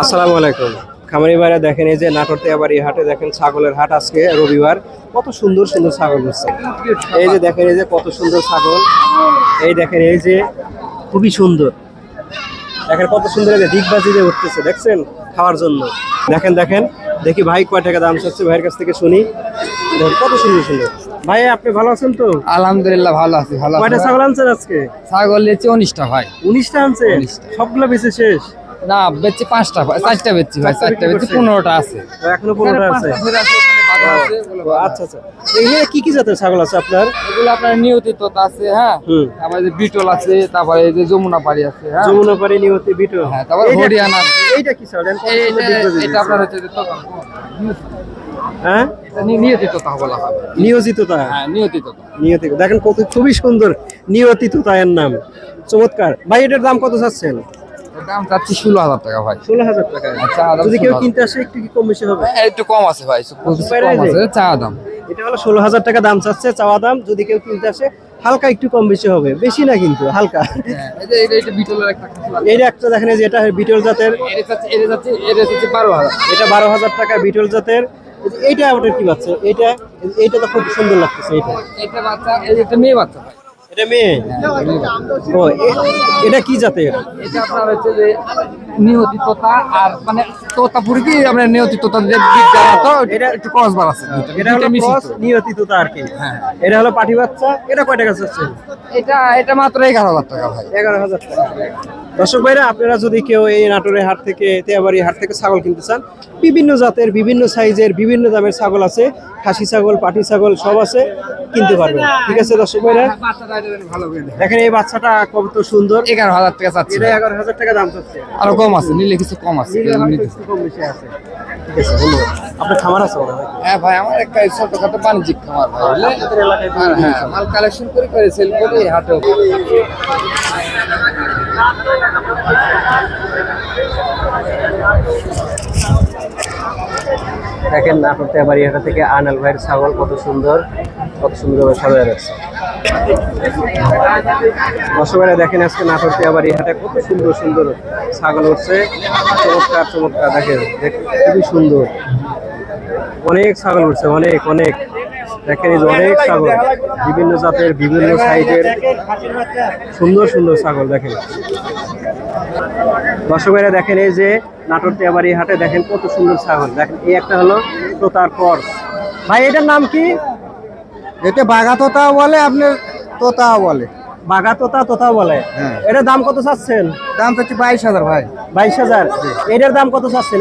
আসসালামু আলাইকুম। খামারি ভাইরা দেখেন, এই যে নাটোর তেবাড়ি হাটে দেখেন ছাগলের হাট, আজকে রবিবার। কত সুন্দর সুন্দর ছাগল উঠছে। এই যে দেখেন, এই যে কত সুন্দর ছাগল। এই দেখেন, এই যে খুবই সুন্দর। দেখেন কত সুন্দর, এই যে দিগবাজি দিয়ে উঠতেছে, দেখছেন খাওয়ার জন্য। দেখেন দেখেন, দেখি ভাই কয় টাকা দাম চাচ্ছে, ভাইয়ের কাছ থেকে শুনি। দেখেন কত সুন্দর সুন্দর। ভাই আপনি ভালো আছেন তো? আলহামদুলিল্লাহ ভালো আছি। ভালো কয়টা ছাগল আনছেন আজকে? ছাগল নিয়েছি 19টা ভাই। 19টা আনছেন? 19টা। সবগুলো বেঁচে শেষ? না বেচছি 5টা, 4টা বেচছি ভাই। 4টা বেচছি, 15টা আছে এখনো 15টা আছে। আচ্ছা আচ্ছা, এখানে কি কি জাতের ছাগল আছে আপনার? এগুলো আপনার নিয়তি তোতা আছে, হ্যাঁ। তারপরে যে বিটল আছে, তারপরে এই যে যমুনা পাড়ি আছে, হ্যাঁ। যমুনা পাড়ি, নিয়তি, বিটল। হ্যাঁ, তারপরে হরিয়ানা আছে। এইটা কি ছাগল? এটা আপনার হচ্ছে যে তোতা। হ্যাঁ, এটা নিয়তি তোতা বলা হয়। নিয়োজিততা। হ্যাঁ, নিয়তি তোতা। নিয়তি, দেখেন কত খুবই সুন্দর। নিয়তিততা এর নাম, চমৎকার। ভাই এটার দাম কত চাচ্ছেন? এর দাম চাচ্ছি 16,000 টাকা ভাই। 16,000 টাকা। আচ্ছা, যদি কেউ কিনতে আসে একটু কি কম বেশি হবে? একটু কম আছে ভাই, কম আছে চা দাম। এটা হলো 16,000 টাকা দাম চাচ্ছে, চাওয়া দাম। যদি কেউ কিনতে আসে হালকা একটু কম বেশি হবে, বেশি না কিন্তু হালকা। হ্যাঁ, এটা বিটলের একটা খাসি। এইটা একটা দেখেন, এই যে এটা বিটল জাতের। এটা চাচ্ছি 12,000। এটা 12,000 টাকা বিটল জাতের। এইটা ওটার কি বাচ্চা? এইটা তো খুব সুন্দর লাগতেছে। এটা বাচ্চা, এটা মেয়ে বাচ্চা ভাই। এটা মেয়ে? ও, এটা কি জাতের? এটা আপনার হচ্ছে যে নিয়তি তোতা, আর মানে তোতাপুরি কি আমরা নিয়তি তোতা যে তো এটা একটু ক্রস বার আছে। এটা হলো ক্রস নিয়তিততা আর কি। হ্যাঁ, এটা হলো পাঠি বাচ্চা। এটা কয় টাকা চাচ্ছেন? এটা মাত্র 11,000 টাকা ভাই। 11,000 টাকা। দর্শক ভাইরা, আপনারা যদি কেউ এই নাটোরের হাট থেকে, তেয়াবাড়ি হাট থেকে ছাগল কিনতে চান, বিভিন্ন জাতের, বিভিন্ন সাইজের, বিভিন্ন দামের ছাগল আছে। খাসি ছাগল, পাটি ছাগল সব আছে, কিনতে পারবেন। ঠিক আছে দর্শক ভাইরা, দেখেন এই বাচ্চাটা কত সুন্দর। 11,000 টাকা চাচ্ছি। এটা 11,000 টাকা দাম চাচ্ছে। আরো কম আছে, নিলে কিছু কম আছে। নিলে হয়তো একটু কম বেশি আছে। ঠিক আছে, ধন্যবাদ। আপনার খামার আছে মনে হয়? হ্যাঁ ভাই, আমার একটা ছোটখাটো বাণিজ্যিক খামার ভাই। আপনাদের এলাকায় হ্যাঁ, মাল কালেকশন করে সেল করে হাটে। দেখেন নাটোর তেবাড়ি হাটা থেকে আনাল ভাইয়ের ছাগল কত সুন্দর, কত সুন্দরভাবে সাজায় রাখছে। দর্শকেরা দেখেন, আজকে নাটোর তেবাড়ি হাটে কত সুন্দর সুন্দর ছাগল উঠছে। চমৎকার চমৎকার, দেখেন খুবই সুন্দর। অনেক ছাগল উঠছে, অনেক অনেক। দেখেন এই যে অনেক ছাগল, বিভিন্ন জাতের, বিভিন্ন সাইজের, সুন্দর সুন্দর ছাগল। দেখেন দর্শকেরা, দেখেন এই যে নাটোর তেবাড়ি হাটে দেখেন কত সুন্দর ছাগল। দেখেন এই একটা হলো তোতার পর। ভাই এটার নাম কি? এটা বাঘা তোতাও বলে, আপনার তোতাও বলে। বাঘা তোতা, তোতাও বলে। হ্যাঁ। এটার দাম কত চাচ্ছেন? দাম চাচ্ছি 22,000 ভাই। 22,000। এটার দাম কত চাচ্ছেন?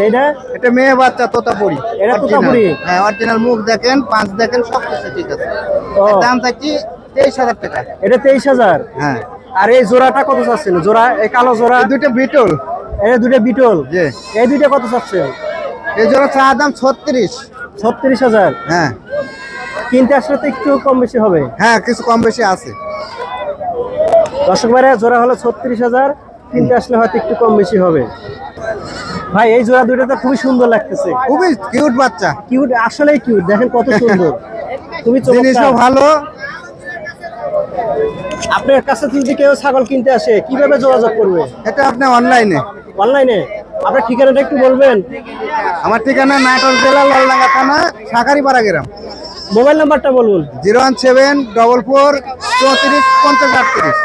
এটা মেয়ে বাচ্চা তোতাপুরি। এটা তোতাপুরি? হ্যাঁ, অরিজিনাল মুখ দেখেন, পাঁচ দেখেন, সব কিছু ঠিক আছে। ও। এর দাম চাচ্ছি 23,000 টাকা। এটা 23,000। হ্যাঁ। আর এই জোড়াটা কত চাচ্ছেন? জোড়া, এই কালো জোড়া? এই দুটো বিটল। এটা দুটো বিটল। জি। এই দুইটা কত চাচ্ছেন? এই জোড়া চা দাম 36। 36,000। হ্যাঁ কিনতে আসলে তো একটু কম বেশি হবে। হ্যাঁ, কিছু কম বেশি আছে। দর্শক ভাইরা, জোড়া হলো 36,000, কিনতে আসলে হয়তো একটু কম বেশি হবে। ভাই এই জোড়া দুটো তো খুবই সুন্দর লাগতেছে। খুবই কিউট বাচ্চা। কিউট, আসলেই কিউট। দেখেন কত সুন্দর, খুবই জিনিসও চমৎকার। ভালো। আপনার কাছে যদি কেউ ছাগল কিনতে আসে কিভাবে যোগাযোগ করবে? এটা আপনি অনলাইনে। অনলাইনে? আপনার ঠিকানাটা একটু বলবেন? আমার ঠিকানা নাটোর জেলা, লালডাঙ্গা থানা, শাঁখারীপাড়া গ্রাম। মোবাইল নাম্বারটা বলুন। 01744345038।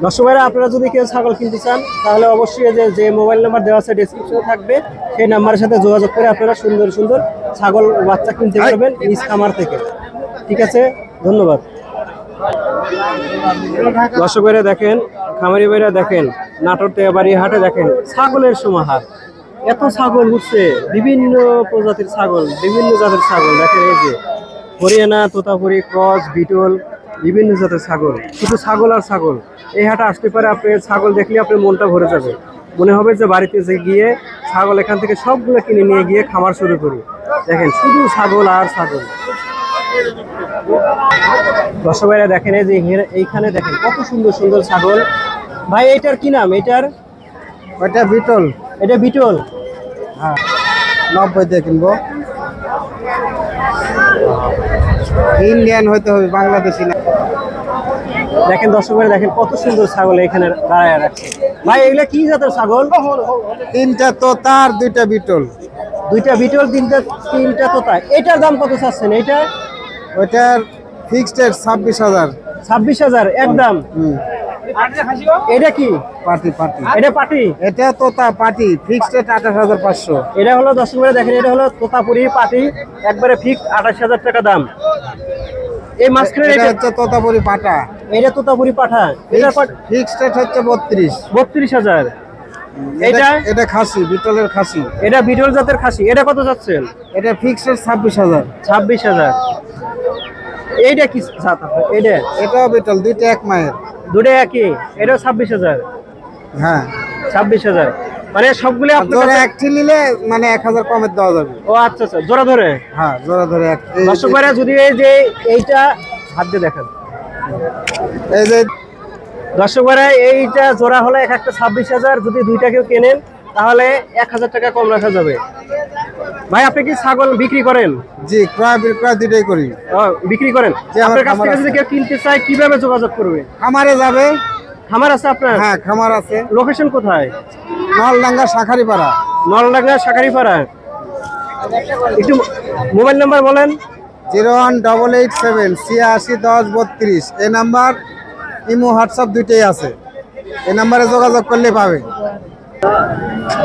দর্শক ভাইরা, আপনারা যদি কেউ ছাগল কিনতে চান তাহলে অবশ্যই যে মোবাইল নাম্বার দেওয়া আছে ডেসক্রিপশনে থাকবে, সেই নাম্বারের সাথে যোগাযোগ করে আপনারা সুন্দর সুন্দর ছাগল বাচ্চা কিনতে পারবেন নিজ খামার থেকে। ঠিক আছে, ধন্যবাদ। দর্শক ভাইরা দেখেন, খামারি ভাইরা দেখেন, নাটোর তেবাড়ি হাটে দেখেন ছাগলের সমাহার। এত ছাগল উঠছে, বিভিন্ন প্রজাতির ছাগল, বিভিন্ন জাতের ছাগল। দেখেন এই যে হরিয়ানা, তোতাপুরি, ক্রস, বিটল, বিভিন্ন জাতের ছাগল। শুধু ছাগল আর ছাগল। এই হাটে আসতে পারে, আপনি ছাগল দেখলে আপনার মনটা ভরে যাবে। মনে হবে যে বাড়িতে যে গিয়ে ছাগল এখান থেকে সবগুলো কিনে নিয়ে গিয়ে খামার শুরু করি। দেখেন শুধু ছাগল আর ছাগল। দর্শক ভাইরা দেখেন, এই যে এইখানে দেখেন কত সুন্দর সুন্দর ছাগল। ভাই এটার কি নাম? এটার? ওইটা বিটল। এটা বিটল? হ্যাঁ, 90 দিয়ে কিনবো। ইন্ডিয়ান হইতে হবে, বাংলাদেশি না। দেখেন দর্শক ভাইরা দেখেন কত সুন্দর ছাগল এখানে দাঁড়ায় রাখছে। ভাই এগুলা কি জাতের ছাগল? তিনটা তোতা আর দুইটা বিটল। দুইটা বিটল, তিনটা তোতা। এটার দাম কত চাচ্ছেন? এটা ওইটার ফিক্সড রেট 26,000। 26,000 একদম। এটা কি? পাটি পাটি। এটা পাটি? এটা তোতা পাটি, ফিক্সড রেট 28,500। এটা হলো দর্শক ভাইরা দেখেন, এটা হলো তোতাপুরি পাটি, একবারে ফিক্সড 28,000 টাকা দাম। এই মাঝখানে এটা হচ্ছে তোতাপুরি পাটা, এটা তোতাপুরি পাঠা, এটা ফিক্সড রেট হচ্ছে 32। 32,000। এটা এটা খাসি, বিটলের খাসি। এটা বিটল জাতের খাসি, এটা কত যাচ্ছেন? এটা ফিক্সড রেট 26,000। 26,000। এইটা কি জাত আপনার? এটা এটাও বিটল, দুইটা এক মায়ের। দুটো একই, এটাও 26,000। হ্যাঁ 26,000 মানে সবগুলো আপনার জোড়া কাছে- একটি নিলে মানে 1,000 কমে দেওয়া যাবে। ও আচ্ছা আচ্ছা, জোড়া ধরে। হ্যাঁ জোড়া ধরে দর্শক ভাইরা যদি এই যে এইটা হাত দিয়ে দেখেন, এই যে দর্শক ভাইরা এইটা জোড়া হলে এক একটা 26,000, যদি দুইটা কেউ কেনেন তাহলে 1,000 টাকা কম রাখা যাবে। ভাই আপনি কি ছাগল বিক্রি করেন? জি, ক্রয় বিক্রয় দুইটাই করি। ও, বিক্রি করেন। জি, আমার আপনার কাছ খামার থেকে যদি আছে। কেউ কিনতে চায় কিভাবে যোগাযোগ করবে? খামারে যাবে। খামার আছে আপনার? হ্যাঁ খামার আছে, লোকেশন কোথায়? নলডাঙ্গা শাখারিপাড়া। নলডাঙ্গা শাকারিপাড়া। একটু মোবাইল নাম্বার বলেন। 01887 86 10 32। এই নাম্বার ইমো হোয়াটসঅ্যাপ দুইটাই আছে, এই নাম্বারে যোগাযোগ করলে পাবে।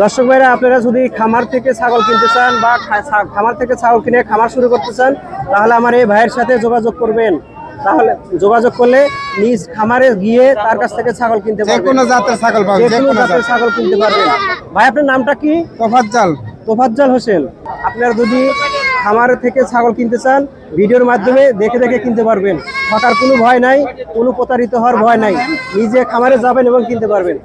দর্শক ভাইরা আপনারা যদি খামার থেকে ছাগল কিনতে চান বা খামার থেকে ছাগল কিনে খামার শুরু করতে চান তাহলে আমার এই ভাইয়ের সাথে যোগাযোগ করবেন। তাহলে যোগাযোগ করলে নিজ খামারে গিয়ে তার কাছ থেকে ছাগল কিনতে যে পারবেন। কোনো জাতের ছাগল পাবে, যে যে কোনো কোনো জাতের জাত। ছাগল কিনতে পারবেন। ভাই আপনার নামটা কি? তোফাজ্জল। তোফাজ্জল হোসেন। আপনারা যদি খামার থেকে ছাগল কিনতে চান ভিডিওর মাধ্যমে দেখে দেখে কিনতে পারবেন। ঠকার কোনো ভয় নাই, কোনো প্রতারিত হওয়ার ভয় নাই। নিজে খামারে যাবেন এবং কিনতে পারবেন।